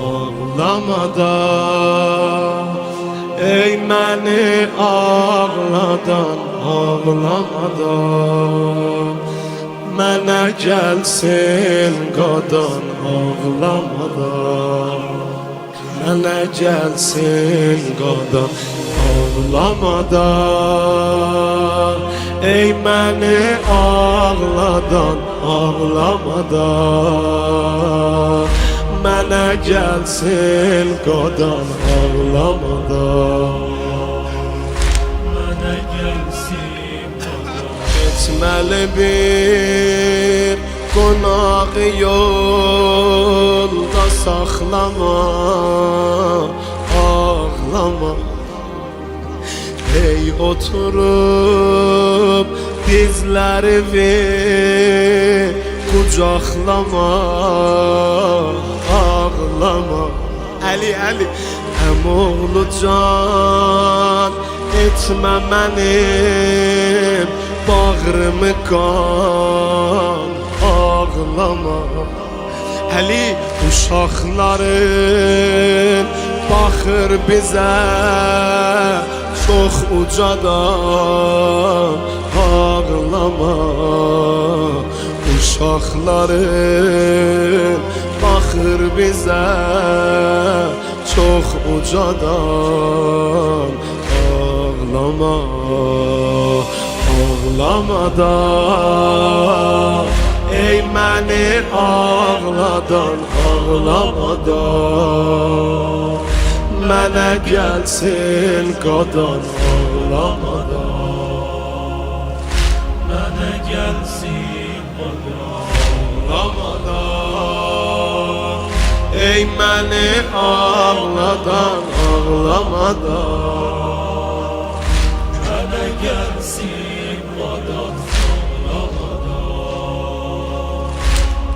ağlamadan. Ey məni ağladan, ağlamadan. Mənə gəlsin qadan, ağlamadan. Mənə gəlsin qadan, ağlamadan. Ey məni ağladan, ağlamadan. Mənə gəlsin qadan, ağlamadan. Mənə gəlsin qadan. Getməli bir qonaq yolda saxlama, ağlama. Ey oturub dizlərimi qucaqlama, ağlama. Əli, Əli, əmoğlu can etmə mənim bağrımı qan, ağlama. Əli, uşaqların baxır bizə çox ucadan, ağlama. Uşaqların baxır bizə çox ucadan, ağlama. Ağlamadan. Ey məni ağladan, ağlamadan. Mənə gəlsin qadan, ağlamadan. Mənə gəlsin qadan, ağlamadan. Ey məni ağladan, ağlamadan. mənə gəlsin qadan, ağlamadan.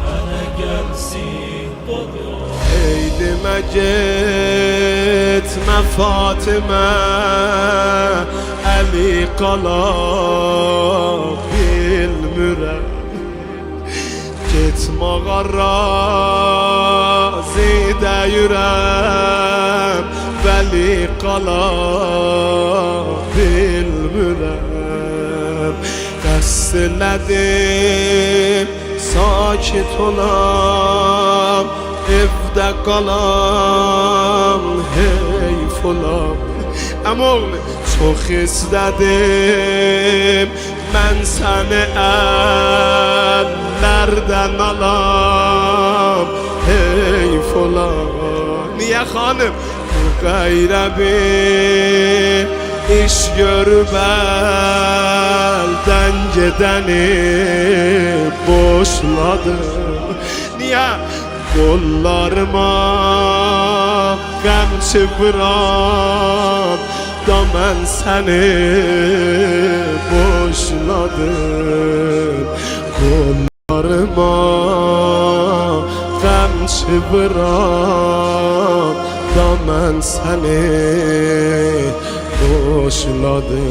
Mənə gəlsin qadan. Ey demə getmə Fatimə, Əli qala bilmirəm. Getməğa razı deyirəm, Vəli qala bilmirəm. Qəsd elədim sakit olam, evdə qalam, heyf olam. Əmoğlu, çox istədim mən səni əllərdən alam, heyf olam. Niyə xanım? Bu qeyrə bir iş görüb əldən gedəni boşladım. Niyə? Qollarıma qəm çıvıran da mən səni boşladım. Qollarıma qəm çıvıran da mən səni boşladım.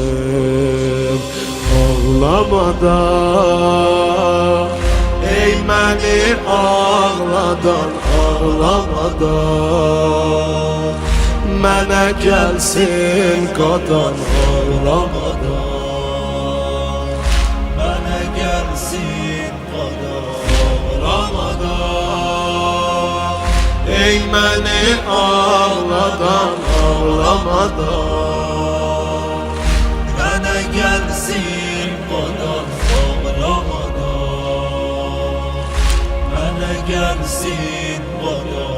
Ağlamadan. Ey məni ağladan, ağlamadan. Mənə gəlsin qadan, ağlamadan. Mənə gəlsin qadan, Ağlamadan. Ey məni ağladan, ağlamadan. mənə gəlsin qadan, ağlamadan. Mənə gəlsin qadan.